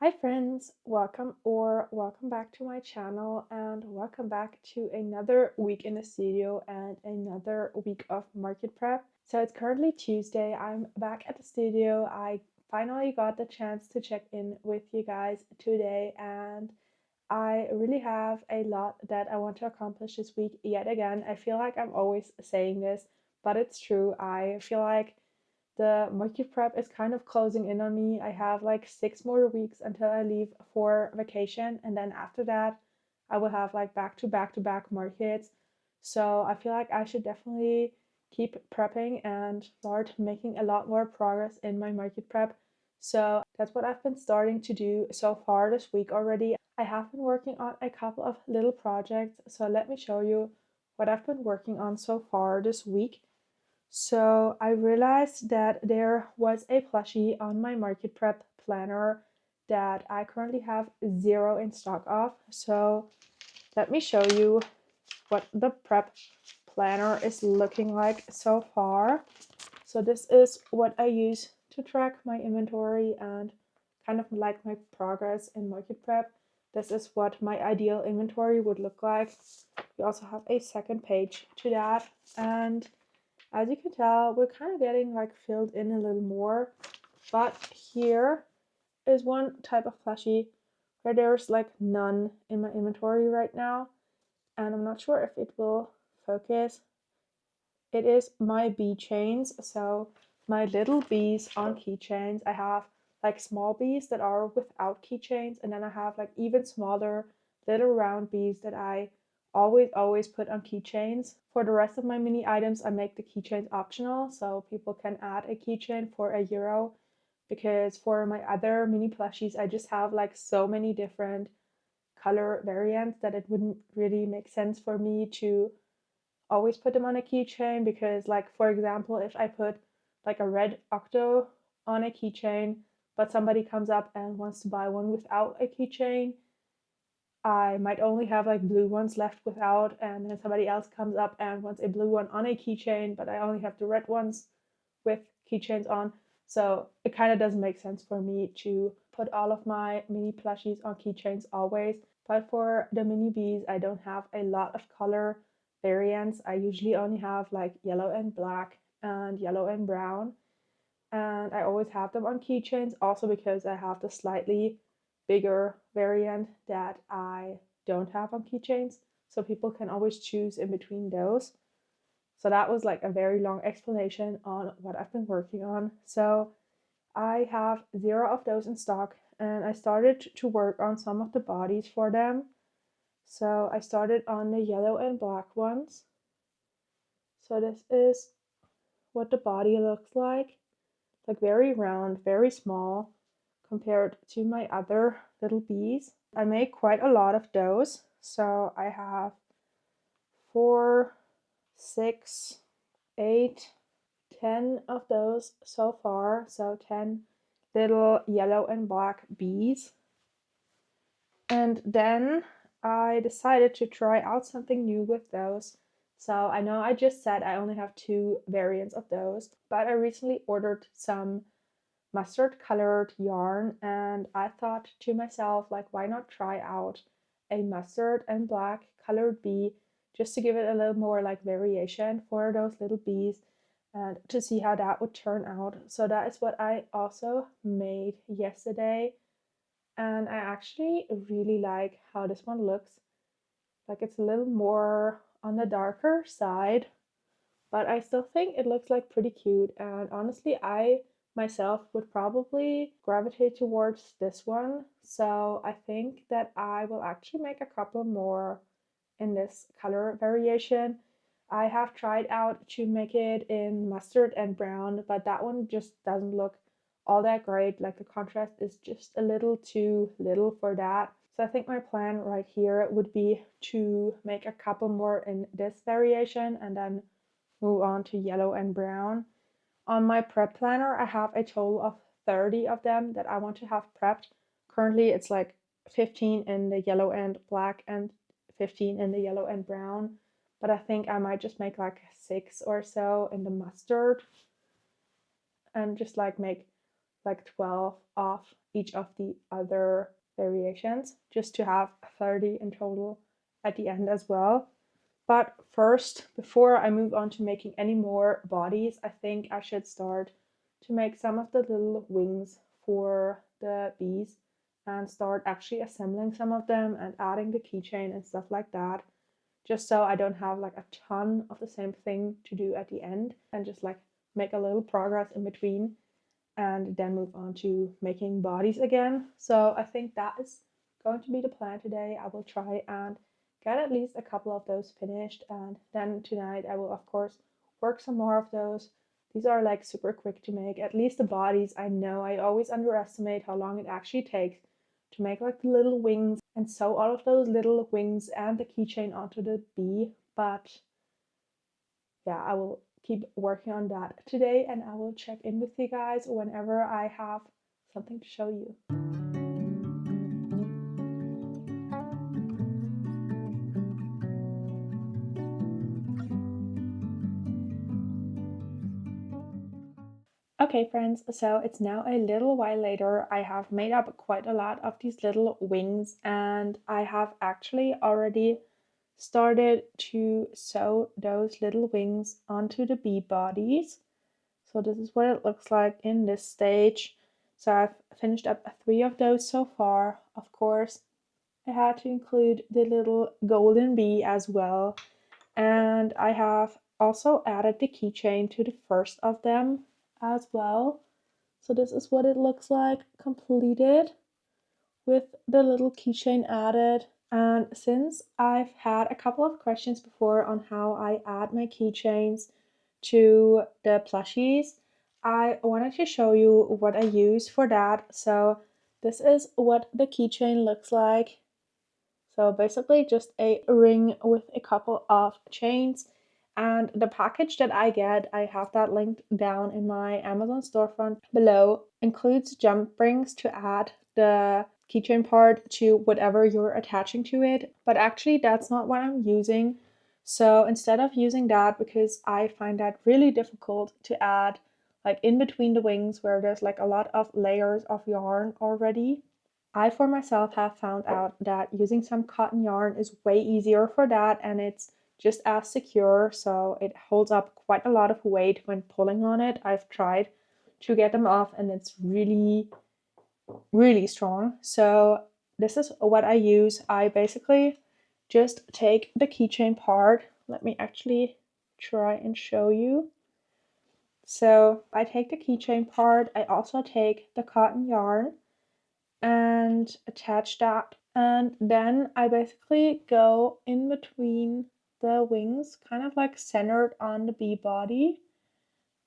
Hi friends, welcome back to my channel and welcome back to another week in the studio and another week of market prep. So it's currently Tuesday. I'm back at the studio. I finally got the chance to check in with you guys today and I really have a lot that I want to accomplish this week yet again. I feel like I'm always saying this, but it's true. I feel like the market prep is kind of closing in on me. I have like 6 more weeks until I leave for vacation, and then after that, I will have like back to back markets. So I feel like I should definitely keep prepping and start making a lot more progress in my market prep. So that's what I've been starting to do so far this week already. I have been working on a couple of little projects, so let me show you what I've been working on so far this week. So I realized that there was a plushie on my market prep planner that I currently have zero in stock of. So let me show you what the prep planner is looking like so far. So this is what I use to track my inventory and kind of like my progress in market prep. This is what my ideal inventory would look like. We also have a second page to that, and as you can tell, we're kind of getting like filled in a little more, but here is one type of plushie where there's like none in my inventory right now, and I'm not sure if it will focus. It is my bee chains, so my little bees on keychains. I have like small bees that are without keychains, and then I have like even smaller little round bees that I always put on keychains. For the rest of my mini items, I make the keychains optional, so people can add a keychain for €1, because for my other mini plushies, I just have like so many different color variants that it wouldn't really make sense for me to always put them on a keychain, because like for example, if I put like a red octo on a keychain but somebody comes up and wants to buy one without a keychain, I might only have like blue ones left without, and then somebody else comes up and wants a blue one on a keychain, but I only have the red ones with keychains on. So it kind of doesn't make sense for me to put all of my mini plushies on keychains always. But for the mini bees, I don't have a lot of color variants. I usually only have like yellow and black and yellow and brown. And I always have them on keychains also because I have the slightly bigger variant that I don't have on keychains. So people can always choose in between those. So that was like a very long explanation on what I've been working on. So I have zero of those in stock, and I started to work on some of the bodies for them. So I started on the yellow and black ones. So this is what the body looks like very round, very small compared to my other little bees. I make quite a lot of those. So I have 4, 6, 8, 10 of those so far. So 10 little yellow and black bees. And then I decided to try out something new with those. So I know I just said I only have 2 variants of those, but I recently ordered some mustard colored yarn, and I thought to myself, like, why not try out a mustard and black colored bee just to give it a little more like variation for those little bees and to see how that would turn out. So that is what I also made yesterday, and I actually really like how this one looks. Like, it's a little more on the darker side, but I still think it looks like pretty cute, and honestly I myself would probably gravitate towards this one. So I think that I will actually make a couple more in this color variation. I have tried out to make it in mustard and brown, but that one just doesn't look all that great. Like, the contrast is just a little too little for that. So I think my plan right here would be to make a couple more in this variation and then move on to yellow and brown. On my prep planner, I have a total of 30 of them that I want to have prepped. Currently, it's like 15 in the yellow and black and 15 in the yellow and brown. But I think I might just make like 6 or so in the mustard and just like make like 12 off each of the other variations, just to have 30 in total at the end as well. But first, before I move on to making any more bodies, I think I should start to make some of the little wings for the bees and start actually assembling some of them and adding the keychain and stuff like that, just so I don't have like a ton of the same thing to do at the end, and just like make a little progress in between and then move on to making bodies again. So I think that is going to be the plan today. I will try and get at least a couple of those finished, and then tonight I will of course work some more of those. These are like super quick to make, at least the bodies. I know I always underestimate how long it actually takes to make like the little wings and sew all of those little wings and the keychain onto the bee. But yeah, I will keep working on that today, and I will check in with you guys whenever I have something to show you. Okay friends, so it's now a little while later. I have made up quite a lot of these little wings, and I have actually already started to sew those little wings onto the bee bodies. So this is what it looks like in this stage. So I've finished up 3 of those so far. Of course, I had to include the little golden bee as well. And I have also added the keychain to the first of them as well. So this is what it looks like completed with the little keychain added. And since I've had a couple of questions before on how I add my keychains to the plushies, I wanted to show you what I use for that. So this is what the keychain looks like. So basically just a ring with a couple of chains. And the package that I get, I have that linked down in my Amazon storefront below, includes jump rings to add the keychain part to whatever you're attaching to it. But actually that's not what I'm using. So instead of using that, because I find that really difficult to add like in between the wings where there's like a lot of layers of yarn already, I for myself have found out that using some cotton yarn is way easier for that, and it's just as secure, so it holds up quite a lot of weight when pulling on it. I've tried to get them off and it's really, really strong. So this is what I use. I basically just take the keychain part. Let me actually try and show you. So I take the keychain part. I also take the cotton yarn and attach that, and then I basically go in between the wings, kind of like centered on the bee body,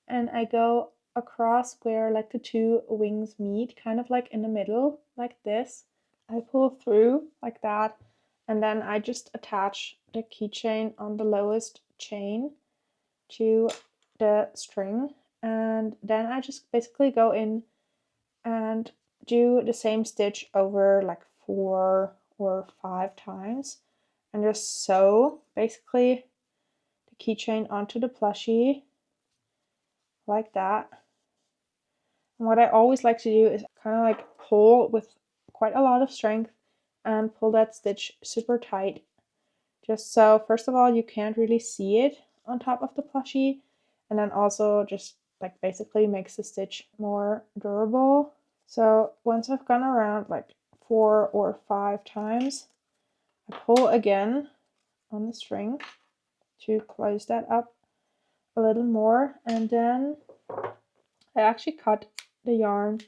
and I go across where like the two wings meet, kind of like in the middle like this. I pull through like that, and then I just attach the keychain on the lowest chain to the string, and then I just basically go in and do the same stitch over like 4 or 5 times, and just sew basically the keychain onto the plushie like that. And what I always like to do is kind of like pull with quite a lot of strength and pull that stitch super tight, just so first of all you can't really see it on top of the plushie, and then also just like basically makes the stitch more durable. So once I've gone around like 4 or 5 times, I pull again on the string to close that up a little more, and then I actually cut the yarn,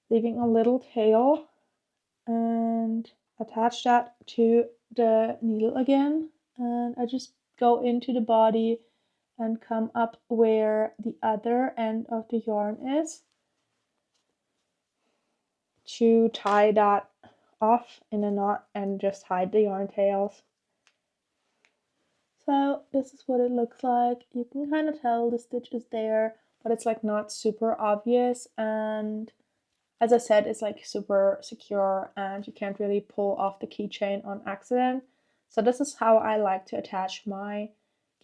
leaving a little tail, and attach that to the needle again, and I just go into the body and come up where the other end of the yarn is to tie that off in a knot and just hide the yarn tails. So this is what it looks like. You can kind of tell the stitch is there, but it's like not super obvious, and as I said, it's like super secure and you can't really pull off the keychain on accident. So this is how I like to attach my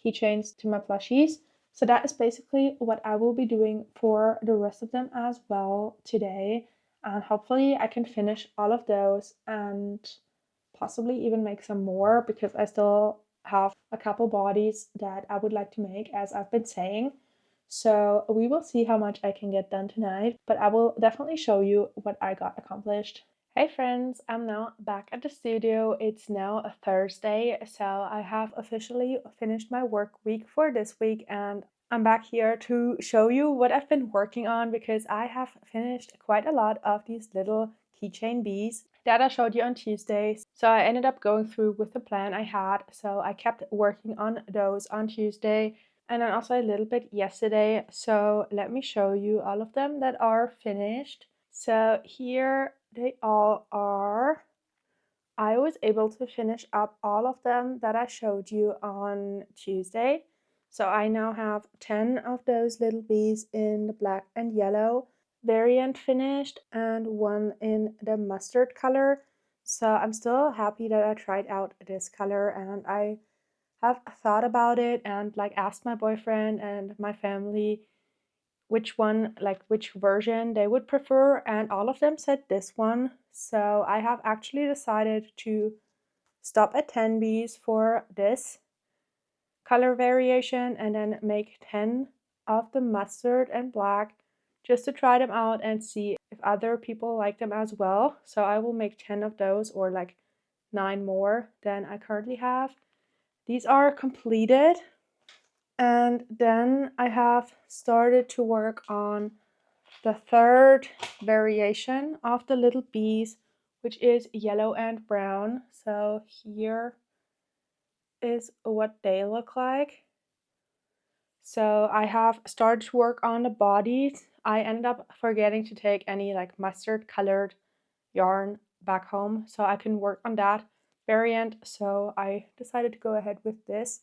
keychains to my plushies. So that is basically what I will be doing for the rest of them as well today. And hopefully I can finish all of those and possibly even make some more because I still have a couple bodies that I would like to make, as I've been saying. So we will see how much I can get done tonight, but I will definitely show you what I got accomplished. Hey friends, I'm now back at the studio. It's now a Thursday, so I have officially finished my work week for this week, and I'm back here to show you what I've been working on because I have finished quite a lot of these little keychain bees that I showed you on Tuesday. So I ended up going through with the plan I had. So I kept working on those on Tuesday and then also a little bit yesterday. So let me show you all of them that are finished. So here they all are. I was able to finish up all of them that I showed you on Tuesday. So I now have 10 of those little bees in the black and yellow variant finished and one in the mustard color. So I'm still happy that I tried out this color, and I have thought about it and like asked my boyfriend and my family which one, like which version they would prefer, and all of them said this one. So I have actually decided to stop at 10 bees for this color variation and then make 10 of the mustard and black just to try them out and see if other people like them as well. So I will make 10 of those, or like 9 more than I currently have. These are completed, and then I have started to work on the third variation of the little bees, which is yellow and brown. So here is what they look like. So I have started to work on the bodies. I ended up forgetting to take any like mustard colored yarn back home so I can work on that variant. So I decided to go ahead with this.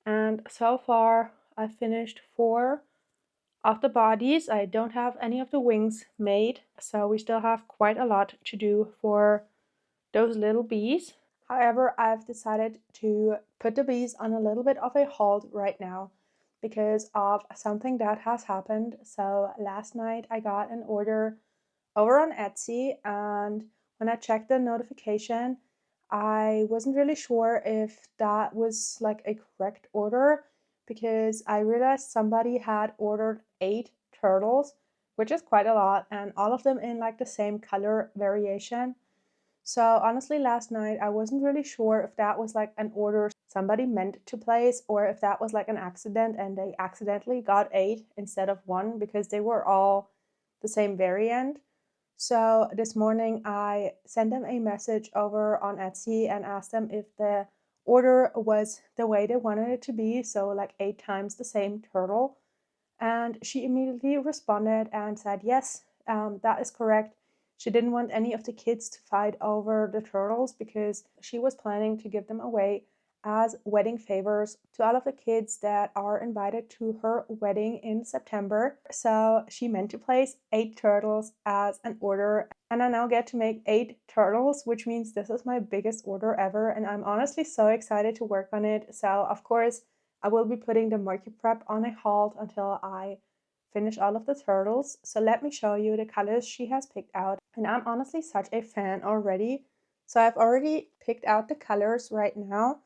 And so far I finished 4 of the bodies. I don't have any of the wings made, so we still have quite a lot to do for those little bees. However, I've decided to put the bees on a little bit of a hold right now because of something that has happened. So last night I got an order over on Etsy, and when I checked the notification, I wasn't really sure if that was like a correct order because I realized somebody had ordered 8 turtles, which is quite a lot, and all of them in like the same color variation. So honestly, last night I wasn't really sure if that was like an order somebody meant to place or if that was like an accident and they accidentally got 8 instead of 1 because they were all the same variant. So this morning I sent them a message over on Etsy and asked them if the order was the way they wanted it to be, so like 8 times the same turtle. And she immediately responded and said, yes, that is correct. She didn't want any of the kids to fight over the turtles because she was planning to give them away as wedding favors to all of the kids that are invited to her wedding in September. So she meant to place 8 turtles as an order, and I now get to make 8 turtles, which means this is my biggest order ever, and I'm honestly so excited to work on it. So of course I will be putting the market prep on a hold until I finish all of the turtles. So let me show you the colors she has picked out. And I'm honestly such a fan already. So I've already picked out the colors right now.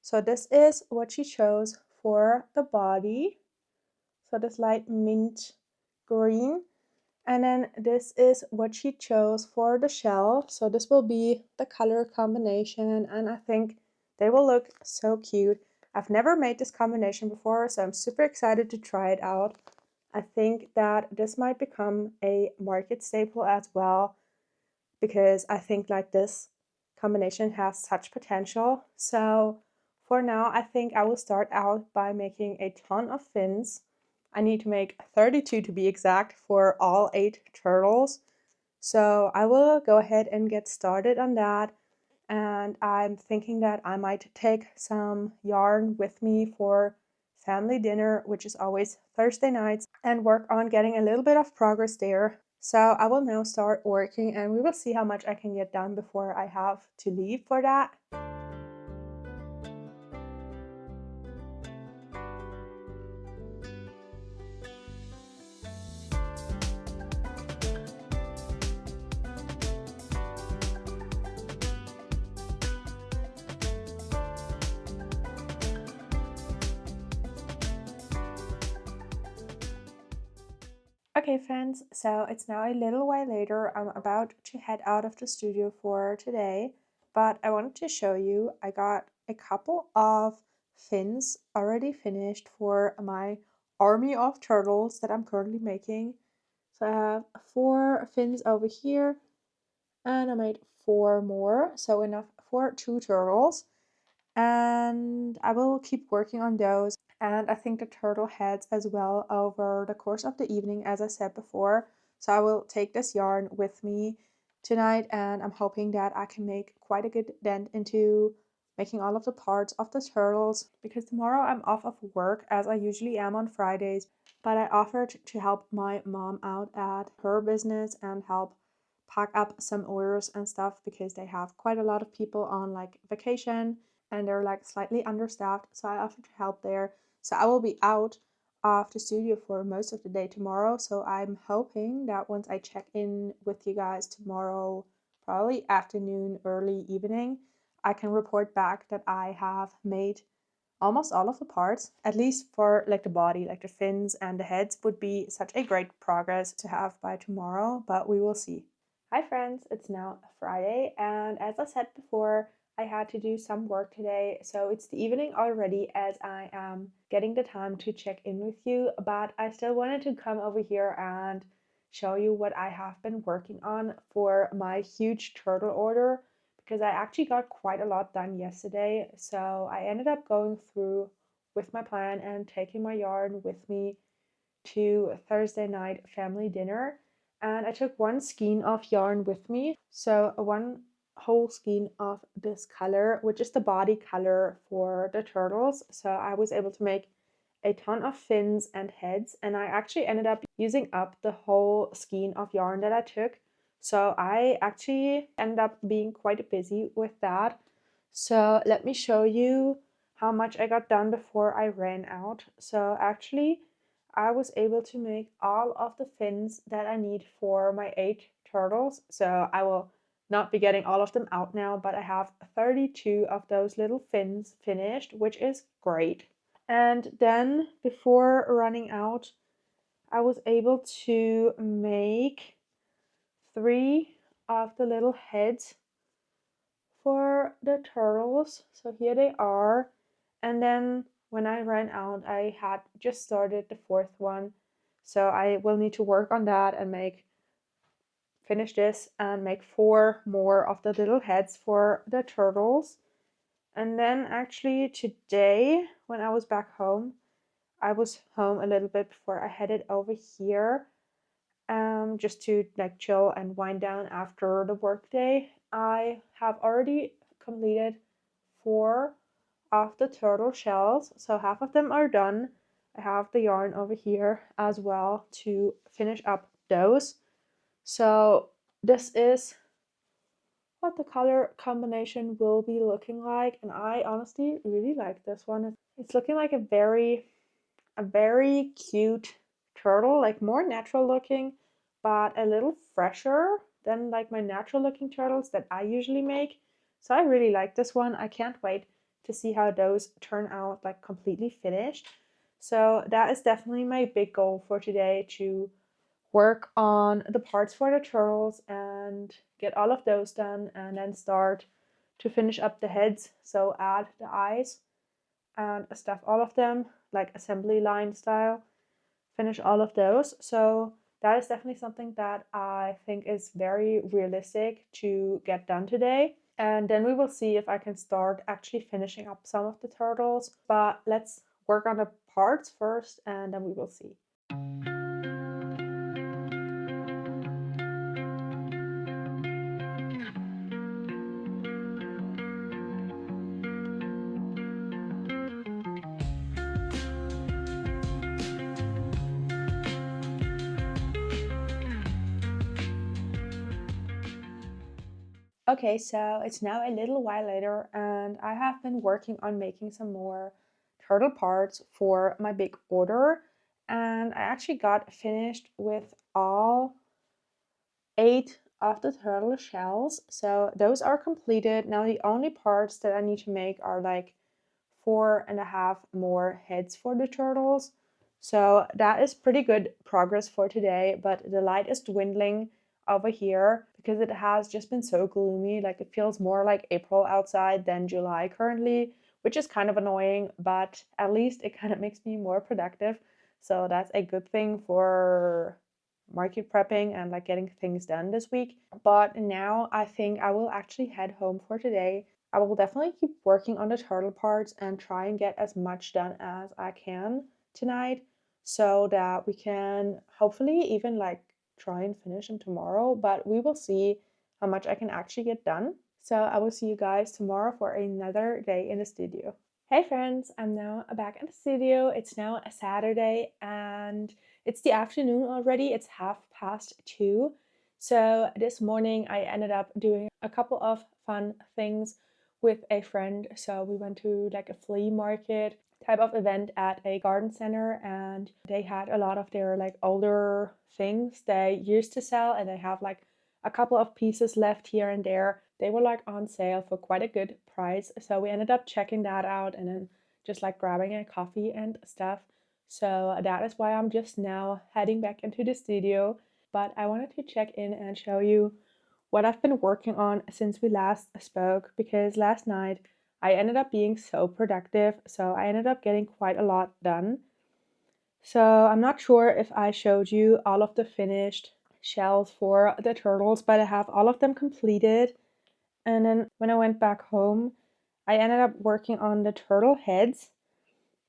So this is what she chose for the body. So this light mint green. And then this is what she chose for the shell. So this will be the color combination, and I think they will look so cute. I've never made this combination before, so I'm super excited to try it out. I think that this might become a market staple as well because I think like this combination has such potential. So for now, I think I will start out by making a ton of fins. I need to make 32 to be exact for all 8 turtles. So I will go ahead and get started on that. And I'm thinking that I might take some yarn with me for family dinner, which is always Thursday nights, and work on getting a little bit of progress there. So I will now start working and we will see how much I can get done before I have to leave for that. Okay friends, so it's now a little while later. I'm about to head out of the studio for today, but I wanted to show you I got a couple of fins already finished for my army of turtles that I'm currently making. So I have 4 fins over here and I made 4 more, so enough for 2 turtles. And I will keep working on those, and I think the turtle heads as well over the course of the evening, as I said before. So I will take this yarn with me tonight, and I'm hoping that I can make quite a good dent into making all of the parts of the turtles, because tomorrow I'm off of work as I usually am on Fridays, but I offered to help my mom out at her business and help pack up some orders and stuff, because they have quite a lot of people on like vacation and they're like slightly understaffed, so I offered to help there. So I will be out of the studio for most of the day tomorrow, so I'm hoping that once I check in with you guys tomorrow, probably afternoon, early evening, I can report back that I have made almost all of the parts, at least for like the body, like the fins and the heads would be such a great progress to have by tomorrow, but we will see. Hi friends, it's now Friday, and as I said before, I had to do some work today, so it's the evening already as I am getting the time to check in with you, but I still wanted to come over here and show you what I have been working on for my huge turtle order, because I actually got quite a lot done yesterday. So I ended up going through with my plan and taking my yarn with me to Thursday night family dinner, and I took 1 skein of yarn with me. So 1 whole skein of this color, which is the body color for the turtles. So I was able to make a ton of fins and heads, and I actually ended up using up the whole skein of yarn that I took. So I actually ended up being quite busy with that. So let me show you how much I got done before I ran out. So actually I was able to make all of the fins that I need for my 8 turtles. So I will not be getting all of them out now, but I have 32 of those little fins finished, which is great. And then before running out, I was able to make 3 of the little heads for the turtles. So here they are. And then when I ran out, I had just started the 4th one. So I will need to work on that and finish this and make 4 more of the little heads for the turtles. And then actually today, when I was back home, I was home a little bit before I headed over here, just to like chill and wind down after the workday. I have already completed 4 of the turtle shells, so half of them are done. I have the yarn over here as well to finish up those. So this is what the color combination will be looking like, and I honestly really like this one. It's looking like a very cute turtle, like more natural looking, but a little fresher than like my natural looking turtles that I usually make. So I really like this one. I can't wait to see how those turn out like completely finished. So that is definitely my big goal for today, to work on the parts for the turtles and get all of those done, and then start to finish up the heads. So add the eyes and stuff all of them like assembly line style, finish all of those. So that is definitely something that I think is very realistic to get done today. And then we will see if I can start actually finishing up some of the turtles. But let's work on the parts first and then we will see. Okay, so it's now a little while later and I have been working on making some more turtle parts for my big order, and I actually got finished with all 8 of the turtle shells. So those are completed. Now the only parts that I need to make are like 4.5 more heads for the turtles. So that is pretty good progress for today, but the light is dwindling over here because it has just been so gloomy. Like it feels more like April outside than July currently, which is kind of annoying, but at least it kind of makes me more productive. So that's a good thing for market prepping and like getting things done this week. But now I think I will actually head home for today. I will definitely keep working on the turtle parts and try and get as much done as I can tonight so that we can hopefully even like try and finish them tomorrow, but we will see how much I can actually get done. So I will see you guys tomorrow for another day in the studio. Hey friends, I'm now back in the studio. It's now a Saturday and it's the afternoon already. It's 2:30. So this morning I ended up doing a couple of fun things with a friend. So we went to like a flea market type of event at a garden center, and they had a lot of their like older things they used to sell, and they have like a couple of pieces left here and there. They were like on sale for quite a good price, so we ended up checking that out and then just like grabbing a coffee and stuff. So that is why I'm just now heading back into the studio, but I wanted to check in and show you what I've been working on since we last spoke, because last night I ended up being so productive, so I ended up getting quite a lot done. So I'm not sure if I showed you all of the finished shells for the turtles, but I have all of them completed. And then when I went back home, I ended up working on the turtle heads,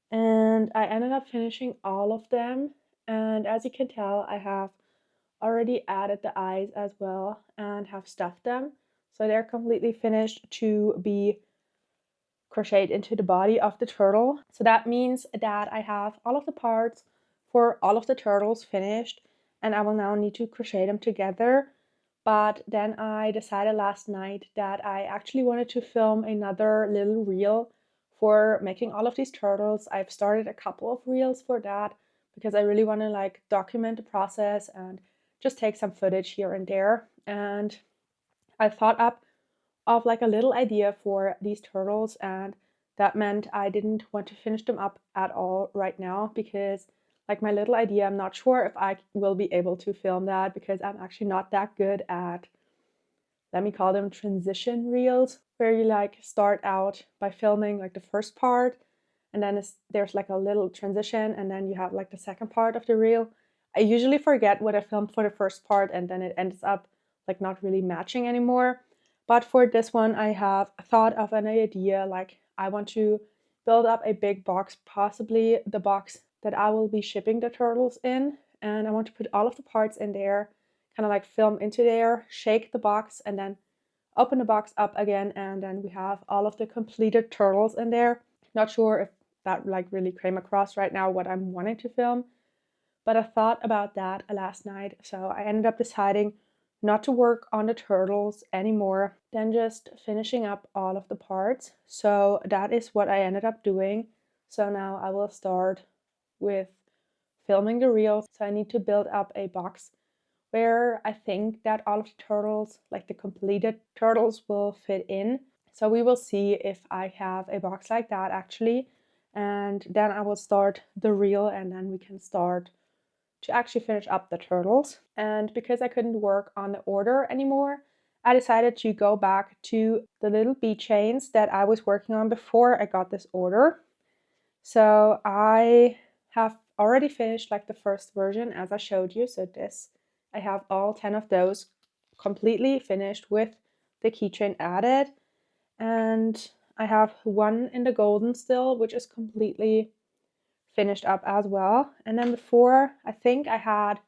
and I ended up finishing all of them. And as you can tell, I have already added the eyes as well and have stuffed them. So they're completely finished to be crocheted into the body of the turtle. So that means that I have all of the parts for all of the turtles finished, and I will now need to crochet them together. But then I decided last night that I actually wanted to film another little reel for making all of these turtles. I've started a couple of reels for that because I really want to like document the process and just take some footage here and there. And I thought up of like a little idea for these turtles, and that meant I didn't want to finish them up at all right now because like my little idea, I'm not sure if I will be able to film that because I'm actually not that good at, let me call them transition reels, where you like start out by filming like the first part and then there's like a little transition and then you have like the second part of the reel. I usually forget what I filmed for the first part and then it ends up like not really matching anymore. But for this one, I have thought of an idea. Like I want to build up a big box, possibly the box that I will be shipping the turtles in, and I want to put all of the parts in there, kind of like film into there, shake the box, and then open the box up again, and then we have all of the completed turtles in there. Not sure if that like really came across right now what I'm wanting to film, but I thought about that last night, so I ended up deciding not to work on the turtles anymore, then just finishing up all of the parts. So that is what I ended up doing. So now I will start with filming the reel. So I need to build up a box where I think that all of the turtles, like the completed turtles, will fit in. So we will see if I have a box like that actually. And then I will start the reel and then we can start to actually finish up the turtles. And because I couldn't work on the order anymore, I decided to go back to the little bead chains that I was working on before I got this order. So I have already finished like the first version as I showed you. So this, I have all 10 of those completely finished with the keychain added. And I have one in the golden still, which is completely finished up as well. And then before, I think I had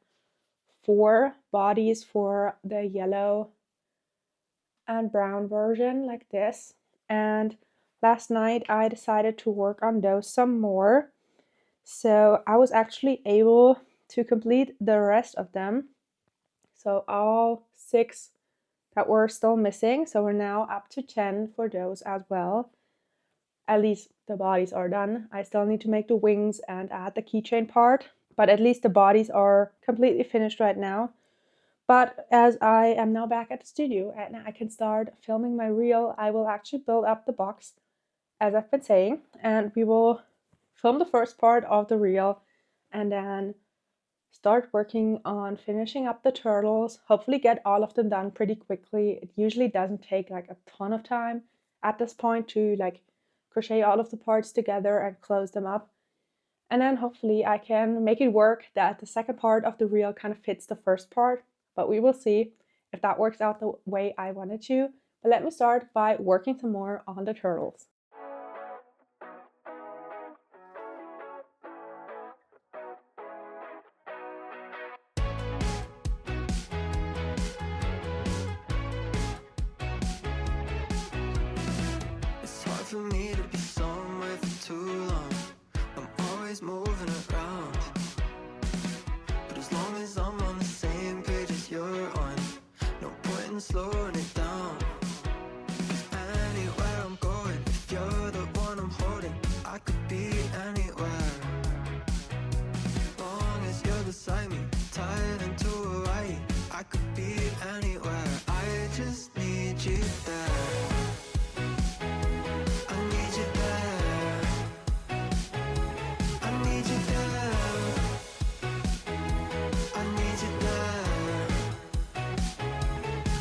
4 bodies for the yellow and brown version like this. And last night I decided to work on those some more. So I was actually able to complete the rest of them. So all 6 that were still missing. So we're now up to 10 for those as well. At least the bodies are done. I still need to make the wings and add the keychain part, but at least the bodies are completely finished right now. But as I am now back at the studio and I can start filming my reel, I will actually build up the box as I've been saying, and we will film the first part of the reel and then start working on finishing up the turtles. Hopefully get all of them done pretty quickly. It usually doesn't take like a ton of time at this point to like crochet all of the parts together and close them up. And then hopefully I can make it work that the second part of the reel kind of fits the first part, but we will see if that works out the way I want it to. But let me start by working some more on the turtles. It's hard for me to be somewhere for too long. I'm always moving around, but as long as I'm on the same page as you're on, no point in slowing it down. 'Cause anywhere I'm going, if you're the one I'm holding, I could be anywhere. Long as you're beside me, tied into a right, I could be anywhere. I just need you there. I need you there. I need you there. I need you there.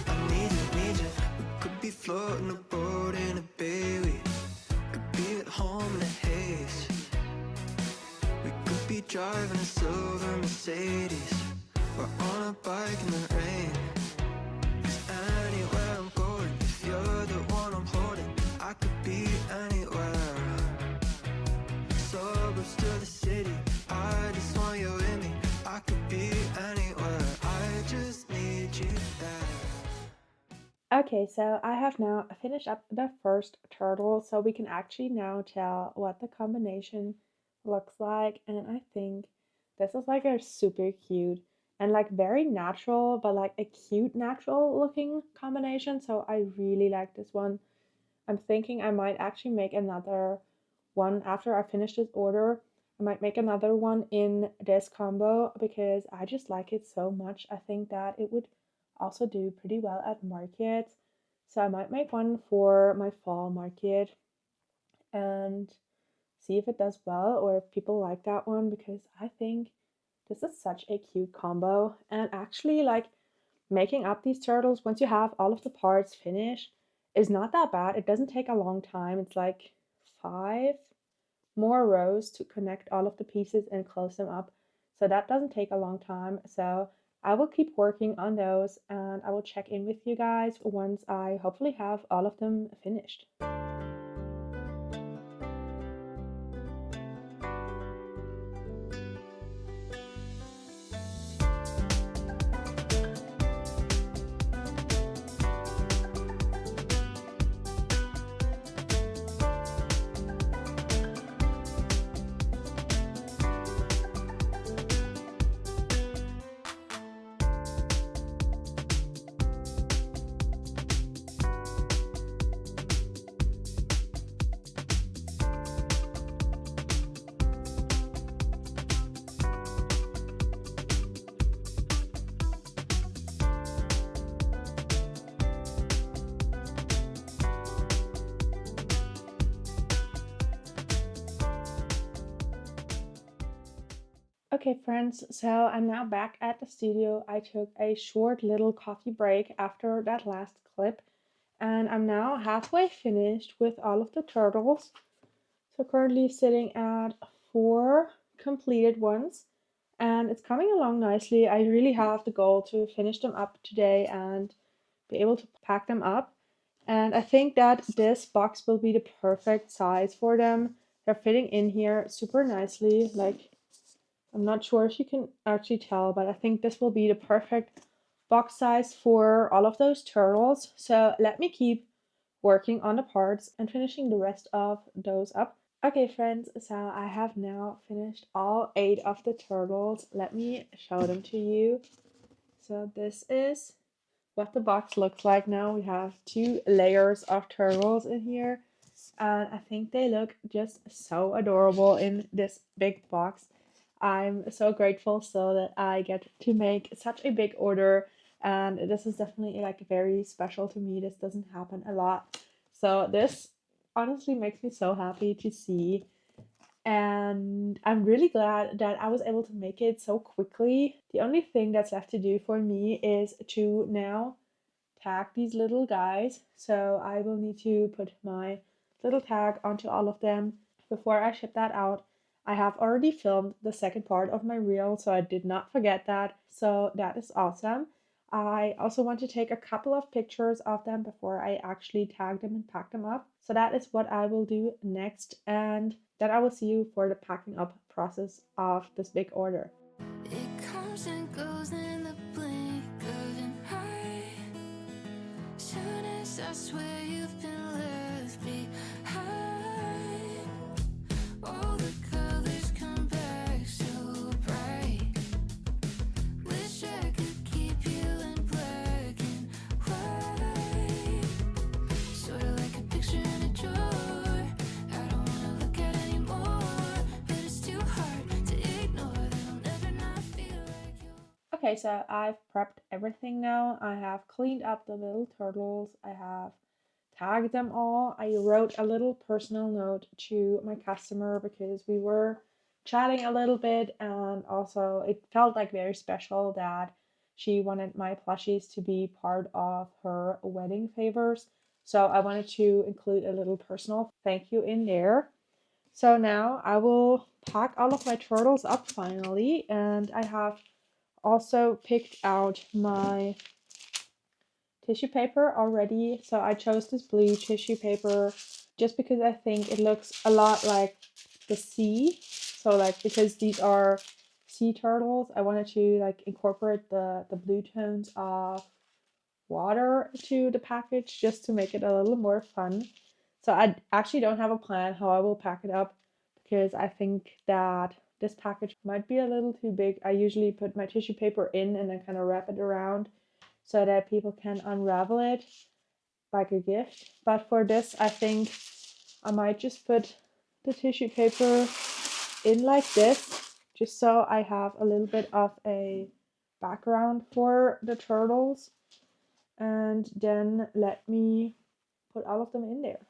I need you. We could be floating a boat in a bay. We could be at home in a haze. We could be driving a silver Mercedes, or on a bike in the rain. 'Cause anywhere I'm going, if you're the one I'm holding, I could be anywhere. Suburbs to the city, I just want you with me. I could be anywhere. I just need you there. Okay, so I have now finished up the first turtle, so we can actually now tell what the combination looks like. And I think this is like a super cute and like very natural, but like a cute natural looking combination. So I really like this one. I'm thinking I might actually make another one after I finish this order. I might make another one in this combo because I just like it so much. I think that it would also do pretty well at market. So I might make one for my fall market and see if it does well or if people like that one, because I think this is such a cute combo. And actually, like, making up these turtles once you have all of the parts finished is not that bad. It doesn't take a long time. It's like 5 more rows to connect all of the pieces and close them up. So that doesn't take a long time. So I will keep working on those and I will check in with you guys once I hopefully have all of them finished. Okay, friends, so I'm now back at the studio. I took a short little coffee break after that last clip, and I'm now halfway finished with all of the turtles. So currently sitting at 4 completed ones, and it's coming along nicely. I really have the goal to finish them up today and be able to pack them up. And I think that this box will be the perfect size for them. They're fitting in here super nicely. Like, I'm not sure if you can actually tell, but I think this will be the perfect box size for all of those turtles. So let me keep working on the parts and finishing the rest of those up. Okay, friends, so I have now finished all 8 of the turtles. Let me show them to you. So this is what the box looks like now. We have 2 layers of turtles in here, and I think they look just so adorable in this big box. I'm so grateful so that I get to make such a big order, and this is definitely like very special to me. This doesn't happen a lot. So this honestly makes me so happy to see. and I'm really glad that I was able to make it so quickly. The only thing that's left to do for me is to now tag these little guys. So I will need to put my little tag onto all of them before I ship that out. I have already filmed the second part of my reel, so I did not forget that. So that is awesome. I also want to take a couple of pictures of them before I actually tag them and pack them up. So that is what I will do next, and then I will see you for the packing up process of this big order. It comes and goes in the blink of an eye. Soon as I swear you've been left behind, all the colors come back so bright. Wish I could keep you in black and white, sort of like a picture in a drawer. I don't wanna look at anymore, but it's too hard to ignore that I'll never not feel like you. Okay, so I've prepped everything now. I have cleaned up the little turtles. I have tagged them all. I wrote a little personal note to my customer because we were chatting a little bit, and also it felt like very special that she wanted my plushies to be part of her wedding favors. So I wanted to include a little personal thank you in there. So now I will pack all of my turtles up finally, and I have also picked out my tissue paper already. So I chose this blue tissue paper just because I think it looks a lot like the sea. So like because these are sea turtles, I wanted to like incorporate the blue tones of water to the package just to make it a little more fun. So I actually don't have a plan how I will pack it up because I think that this package might be a little too big. I usually put my tissue paper in and then kind of wrap it around so that people can unravel it like a gift. But for this, I think I might just put the tissue paper in like this, just so I have a little bit of a background for the turtles. And then let me put all of them in there.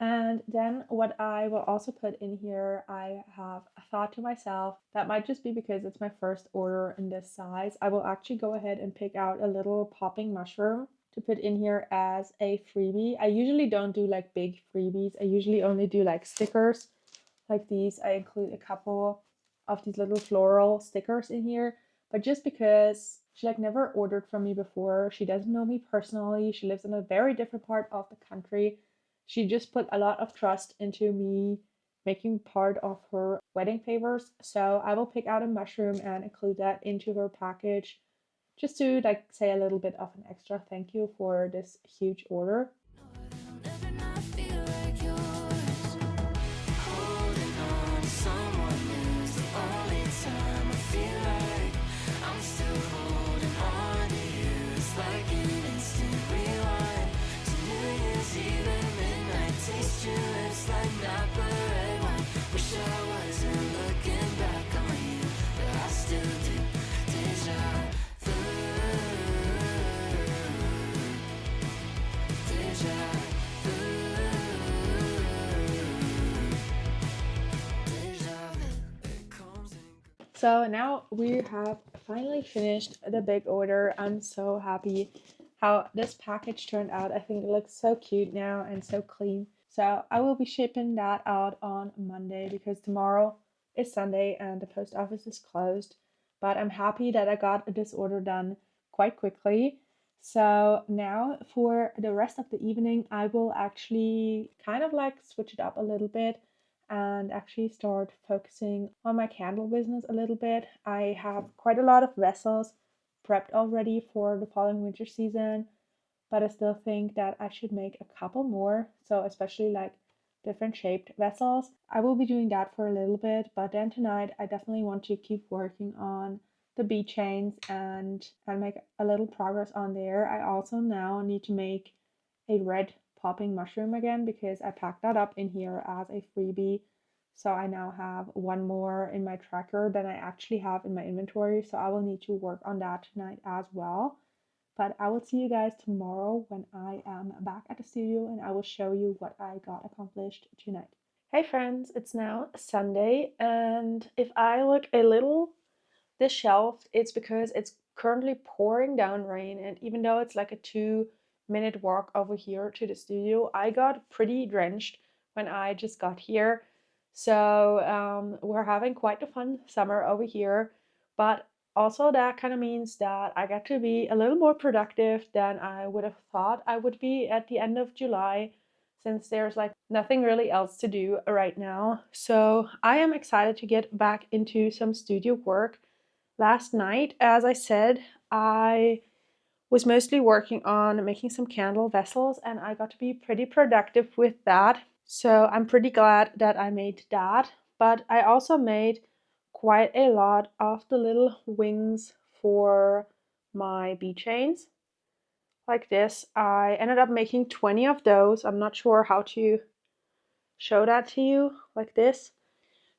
And then what I will also put in here, I have thought to myself, that might just be because it's my first order in this size. I will actually go ahead and pick out a little popping mushroom to put in here as a freebie. I usually don't do like big freebies. I usually only do like stickers like these. I include a couple of these little floral stickers in here, but just because she like never ordered from me before, she doesn't know me personally, she lives in a very different part of the country, she just put a lot of trust into me making part of her wedding favors. So I will pick out a mushroom and include that into her package just to like say a little bit of an extra thank you for this huge order. So now we have finally finished the big order. I'm so happy how this package turned out. I think it looks so cute now and so clean. So I will be shipping that out on Monday because tomorrow is Sunday and the post office is closed. But I'm happy that I got this order done quite quickly. So now for the rest of the evening, I will actually kind of like switch it up a little bit and actually start focusing on my candle business a little bit. I have quite a lot of vessels prepped already for the following winter season, but I still think that I should make a couple more. So, especially like different shaped vessels. I will be doing that for a little bit, but then tonight I definitely want to keep working on the bead chains and make a little progress on there. I also now need to make a red popping mushroom again because I packed that up in here as a freebie. So I now have one more in my tracker than I actually have in my inventory. So I will need to work on that tonight as well. But I will see you guys tomorrow when I am back at the studio and I will show you what I got accomplished tonight. Hey friends, it's now Sunday, and if I look a little disheveled, it's because it's currently pouring down rain, and even though it's like a 2-minute walk over here to the studio, I got pretty drenched when I just got here. So we're having quite a fun summer over here, but also that kind of means that I get to be a little more productive than I would have thought I would be at the end of July, since there's like nothing really else to do right now. So I am excited to get back into some studio work. Last night, as I said, I was mostly working on making some candle vessels, and I got to be pretty productive with that. So I'm pretty glad that I made that. But I also made quite a lot of the little wings for my bee chains. Like this. I ended up making 20 of those. I'm not sure how to show that to you, like this.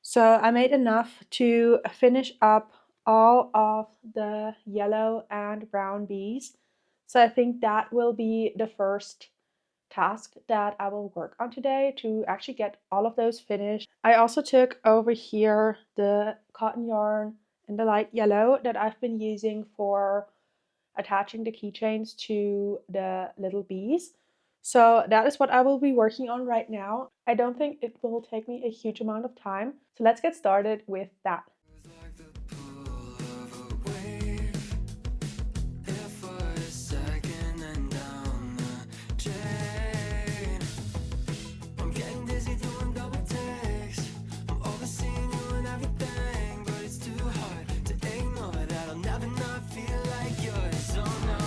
So I made enough to finish up all of the yellow and brown bees. So I think that will be the first task that I will work on today, to actually get all of those finished. I also took over here the cotton yarn in the light yellow that I've been using for attaching the keychains to the little bees. So that is what I will be working on right now. I don't think it will take me a huge amount of time. So let's get started with that. Like the pull of a wave, here for a second and down the drain. I'm getting dizzy doing double takes. I'm overseeing you and everything, but it's too hard to ignore that I'll never not feel like yours. Oh no,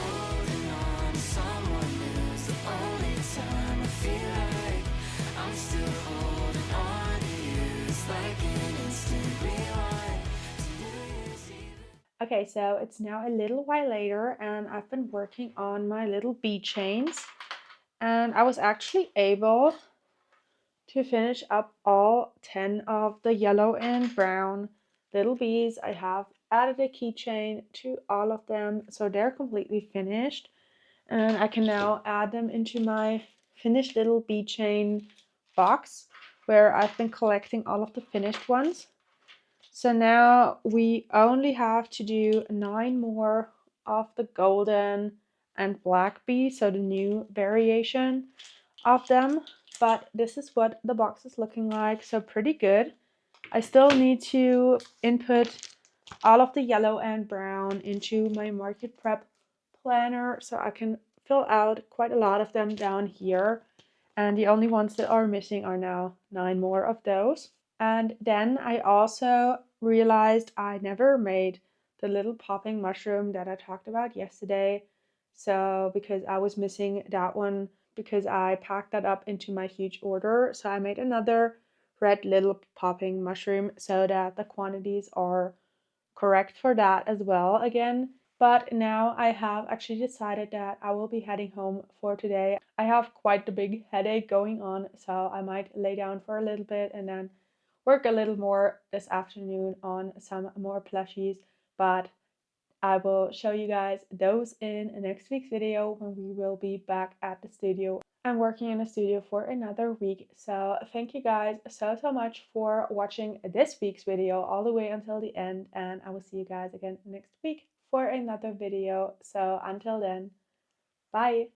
holding on to someone new is the only time I feel like I'm still holding on to you. It's like an instant rewind to New Year's Eve. Okay, so it's now a little while later and I've been working on my little bee chains, and I was actually able to finish up all 10 of the yellow and brown little bees. I have added a keychain to all of them, so they're completely finished. And I can now add them into my finished little bee chain box where I've been collecting all of the finished ones. So now we only have to do 9 more of the golden and black bees, so the new variation of them. But this is what the box is looking like, so pretty good. I still need to input all of the yellow and brown into my market prep planner, so I can fill out quite a lot of them down here. And the only ones that are missing are now 9 more of those. And then I also realized I never made the little popping mushroom that I talked about yesterday. So because I was missing that one, because I packed that up into my huge order, so I made another red little popping mushroom so that the quantities are correct for that as well again. But now I have actually decided that I will be heading home for today. I have quite the big headache going on, so I might lay down for a little bit and then work a little more this afternoon on some more plushies. But I will show you guys those in next week's video when we will be back at the studio. I'm working in the studio for another week, so thank you guys so much for watching this week's video all the way until the end, and I will see you guys again next week for another video. So until then, bye!